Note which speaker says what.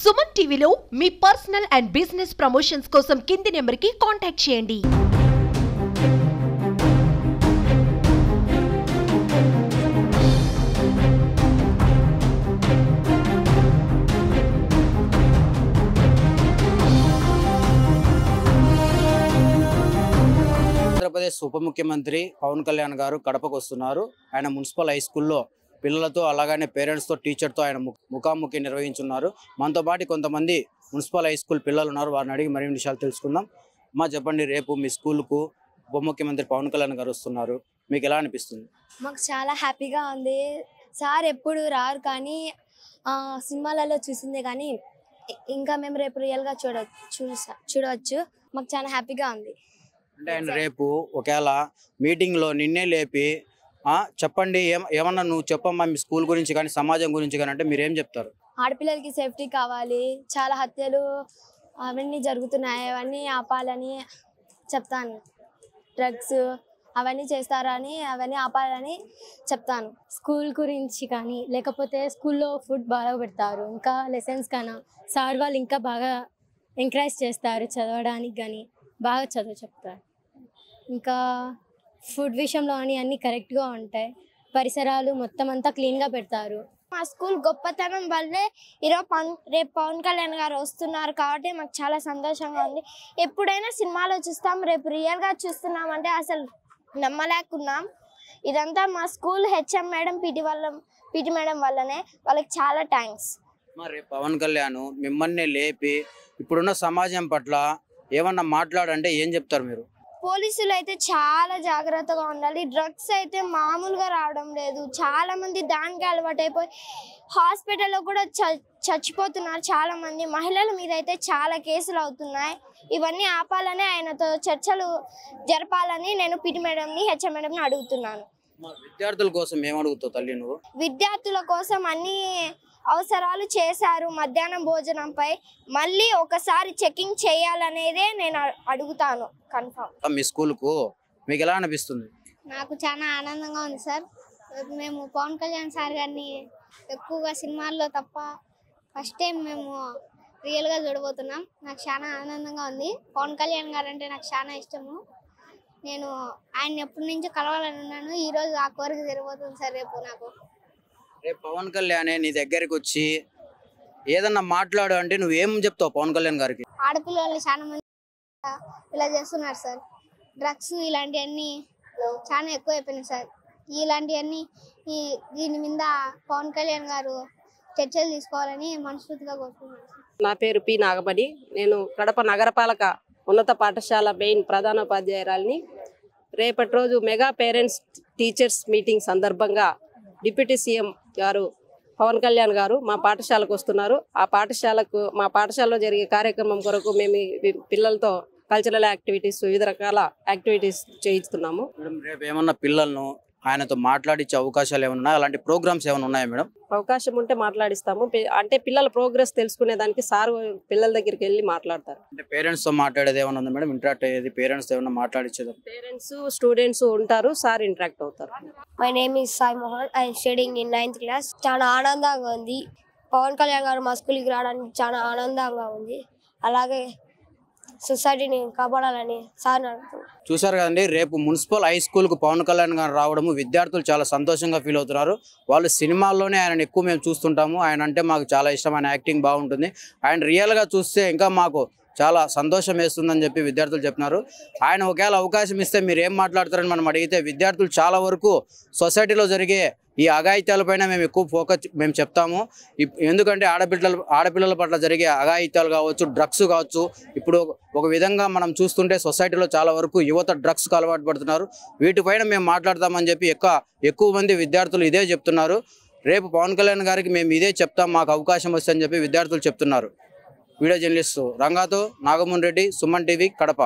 Speaker 1: సుమన్ టీవీలో మీ personal and business promotions కోసం కింది నెంబర్కి కాంటాక్ట్ చేయండి.
Speaker 2: ఆంధ్రప్రదేశ్ ఉప ముఖ్యమంత్రి పవన్ కళ్యాణ్ గారు కడపకు వస్తున్నారు. ఆయన మున్సిపల్ హై స్కూల్లో పిల్లలతో అలాగనే పేరెంట్స్తో టీచర్తో ఆయన ముఖాముఖి నిర్వహించున్నారు. మనతో పాటు కొంతమంది మున్సిపల్ హై స్కూల్ పిల్లలు ఉన్నారు. వారిని అడిగి మరిన్ని విషయాలు తెలుసుకుందాం. మా చెప్పండి, రేపు మీ స్కూల్కు ఉప ముఖ్యమంత్రి పవన్ కళ్యాణ్ గారు వస్తున్నారు, మీకు ఎలా అనిపిస్తుంది?
Speaker 3: మాకు చాలా హ్యాపీగా ఉంది. సార్ ఎప్పుడు రారు కానీ సినిమాలలో చూసిందే కానీ ఇంకా మేము రేపు రియల్గా చూడవచ్చు. మాకు చాలా హ్యాపీగా ఉంది.
Speaker 2: అంటే ఆయన రేపు ఒకవేళ మీటింగ్లో నిన్నే లేపి చెప్పండి ఏమన్నా నువ్వు చెప్పమ్మా మీ స్కూల్ గురించి కానీ సమాజం గురించి కానీ అంటే మీరేం చెప్తారు?
Speaker 3: ఆడపిల్లలకి సేఫ్టీ కావాలి, చాలా హత్యలు అవన్నీ జరుగుతున్నాయి, అవన్నీ ఆపాలని చెప్తాను. డ్రగ్స్ అవన్నీ చేస్తారని అవన్నీ ఆపాలని చెప్తాను.
Speaker 4: స్కూల్ గురించి కానీ లేకపోతే స్కూల్లో ఫుడ్ బాగా పెడతారు, ఇంకా లెసన్స్ కన్నా సార్ వాళ్ళు ఇంకా బాగా ఎంకరేజ్ చేస్తారు చదవడానికి కానీ బాగా చదువు చెప్తారు. ఇంకా ఫుడ్ విషయంలో అని అన్నీ కరెక్ట్గా ఉంటాయి. పరిసరాలు మొత్తం అంతా క్లీన్గా పెడతారు.
Speaker 3: మా స్కూల్ గొప్పతనం వల్లే రేపు పవన్ కళ్యాణ్ గారు వస్తున్నారు కాబట్టి మాకు చాలా సంతోషంగా ఉంది. ఎప్పుడైనా సినిమాలో చూస్తాం, రేపు రియల్గా చూస్తున్నామంటే అసలు నమ్మలేకున్నాం. ఇదంతా మా school HM madam PT madam వల్లనే. వాళ్ళకి చాలా థ్యాంక్స్.
Speaker 2: మరి పవన్ కళ్యాణ్ మిమ్మల్ని లేపి ఇప్పుడున్న సమాజం పట్ల ఏమన్నా మాట్లాడంటే ఏం చెప్తారు మీరు?
Speaker 3: పోలీసులు అయితే చాలా జాగ్రత్తగా ఉండాలి. డ్రగ్స్ అయితే మామూలుగా రావడం లేదు. చాలా మంది దానికి అలవాటు అయిపోయి హాస్పిటల్లో కూడా చచ్చిపోతున్నారు. చాలా మంది మహిళల మీద అయితే చాలా కేసులు అవుతున్నాయి. ఇవన్నీ ఆపాలని ఆయనతో చర్చలు జరపాలని నేను పీటీ మేడంని హెచ్ఎం మేడంని అడుగుతున్నాను.
Speaker 2: విద్యార్థుల కోసం ఏమడుగుతావు తల్లి నువ్వు?
Speaker 3: విద్యార్థుల కోసం అన్ని అవసరాలు చేశారు. మధ్యాహ్నం భోజనంపై మళ్ళీ ఒకసారి చెకింగ్ చేయాలనేదే నేను అడుగుతాను. కన్ఫర్మ్.
Speaker 2: మీ స్కూల్కు మీకు ఎలా అనిపిస్తుంది?
Speaker 3: నాకు చాలా ఆనందంగా ఉంది సార్. మేము పవన్ కళ్యాణ్ సార్ గారిని ఎక్కువగా సినిమాల్లో తప్ప ఫస్ట్ టైం మేము రియల్గా చూడబోతున్నాం. నాకు చాలా ఆనందంగా ఉంది. పవన్ కళ్యాణ్ గారు అంటే నాకు చాలా ఇష్టము. నేను ఆయన ఎప్పటి నుంచో కలవాలని ఉన్నాను. ఈరోజు ఆ కోరిక జరగబోతుంది సార్. రేపు
Speaker 2: పవన్ కళ్యాణ్ నీ దగ్గరికి వచ్చి ఏదన్నా మాట్లాడు అంటే నువ్వేం చెప్తావు పవన్ కళ్యాణ్ గారికి?
Speaker 3: ఆడపిల్లలు చాలా మంది ఇలా చేస్తున్నారు సార్. డ్రగ్స్ ఇలాంటివన్నీ చాలా ఎక్కువ అయిపోయినాయి సార్. ఇలాంటివన్నీ దీని మీద పవన్ కళ్యాణ్ గారు చర్చలు తీసుకోవాలని మనస్ఫూర్తిగా కోరుకుంటున్నాను.
Speaker 5: నా పేరు పి నాగమణి. నేను కడప నగరపాలక ఉన్నత పాఠశాల మెయిన్ ప్రధానోపాధ్యాయురాలిని. రేపటి రోజు మెగా పేరెంట్స్ టీచర్స్ మీటింగ్ సందర్భంగా డిప్యూటీ సీఎం గారు పవన్ కళ్యాణ్ గారు మా పాఠశాలకు వస్తున్నారు. మా పాఠశాలలో జరిగే కార్యక్రమం కొరకు మేము పిల్లలతో కల్చరల్ యాక్టివిటీస్, వివిధ రకాల యాక్టివిటీస్ చేయిస్తున్నాము.
Speaker 2: రేపు ఏమన్నా పిల్లలను ఆయనతో మాట్లాడించే అవకాశాలు ఏమైనా ఉన్నాయా? అలాంటి ప్రోగ్రామ్స్ ఏమైనా ఉన్నాయా మేడం?
Speaker 5: అవకాశం ఉంటే మాట్లాడిస్తాము. అంటే పిల్లల ప్రోగ్రెస్ తెలుసుకునే దానికి సార్ పిల్లల దగ్గరికి వెళ్ళి మాట్లాడతారు.
Speaker 2: అంటే పేరెంట్స్ తో మాట్లాడేది ఏమైనా ఉందా మేడం? ఇంటరాక్ట్ అయ్యేది పేరెంట్స్ ఏమైనా మాట్లాడించేది?
Speaker 5: పేరెంట్స్ స్టూడెంట్స్ ఉంటారు, సార్ ఇంటరాక్ట్ అవుతారు.
Speaker 3: My name is Sai Mohan. I am studying in 9th class. చాలా ఆనందంగా ఉంది. పవన్ కళ్యాణ్ గారు మా స్కూల్కి రావడానికి చాలా ఆనందంగా ఉంది. అలాగే సొసైటీని కాపాడాలని సార్ అడుగుతున్నాను.
Speaker 2: చూసారు కదండి, రేపు మున్సిపల్ హై స్కూల్కు పవన్ కళ్యాణ్ గారు రావడము విద్యార్థులు చాలా సంతోషంగా ఫీల్ అవుతున్నారు. వాళ్ళు సినిమాల్లోనే ఆయన ఎక్కువ మేము చూస్తుంటాము, ఆయన అంటే మాకు చాలా ఇష్టం, ఆయన యాక్టింగ్ బాగుంటుంది, ఆయన రియల్గా చూస్తే ఇంకా మాకు చాలా సంతోషం వేస్తుందని చెప్పి విద్యార్థులు చెప్తున్నారు. ఆయన ఒకవేళ అవకాశం ఇస్తే మీరు ఏం మాట్లాడతారని మనం అడిగితే విద్యార్థులు చాలా వరకు సొసైటీలో జరిగే ఈ అఘాయిత్యాలపైన మేము ఎక్కువ ఫోకస్ చెప్తాము. ఎందుకంటే ఆడపిల్లల పట్ల జరిగే అఘాయిత్యాలు కావచ్చు, డ్రగ్స్ కావచ్చు, ఇప్పుడు ఒక విధంగా మనం చూస్తుంటే సొసైటీలో చాలా వరకు యువత డ్రగ్స్కి అలవాటు పడుతున్నారు. వీటిపైన మేము మాట్లాడతామని చెప్పి ఎక్కువ మంది విద్యార్థులు ఇదే చెప్తున్నారు. రేపు పవన్ కళ్యాణ్ గారికి మేము ఇదే చెప్తాం, మాకు అవకాశం వస్తుందని చెప్పి విద్యార్థులు చెప్తున్నారు. వీడియో జర్నలిస్టు రంగాతో నాగమోహన్ రెడ్డి, సుమన్ టీవీ, కడప.